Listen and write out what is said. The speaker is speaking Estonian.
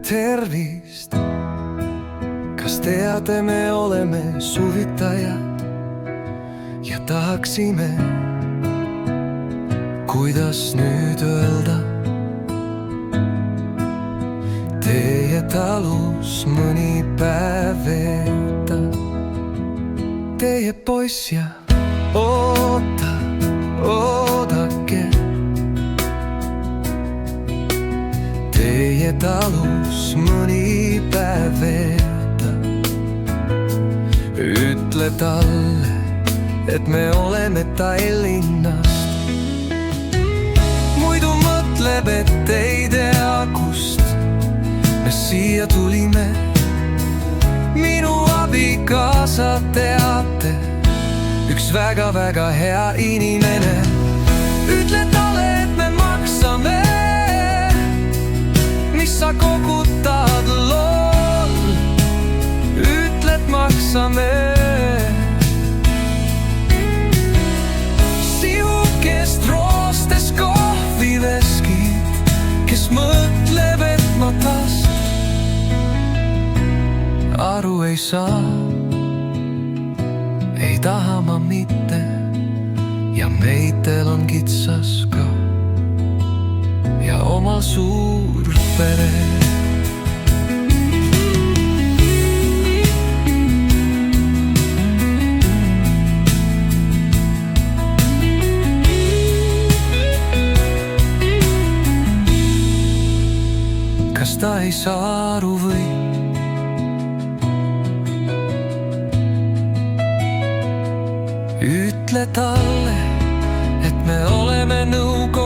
tervist. Kas teate, me oleme suvitajad ja tahaksime, kuidas nüüd öelda, teie talus mõni päev veeta. Teie poiss ja oodake, teie talus mõni päev veeta. Ütle talle, et me oleme Tallinnast. Muidu mõtleb, et ei tea, kust me siia tulime. Minu abikaasa teate, üks väga-väga hea inimene. Ütle talle, et me maksame, mis sa kogutad, loll. Ütle, et maksame. Sihukest roostes kohviveskid, kes mõtleb, et ma tast aru ei saa. Ei taha ma mitte ja meitel on kitsas ka ja omal suur pere. Kas ta ei saa aru või? Ütle talle, et me oleme nõukogu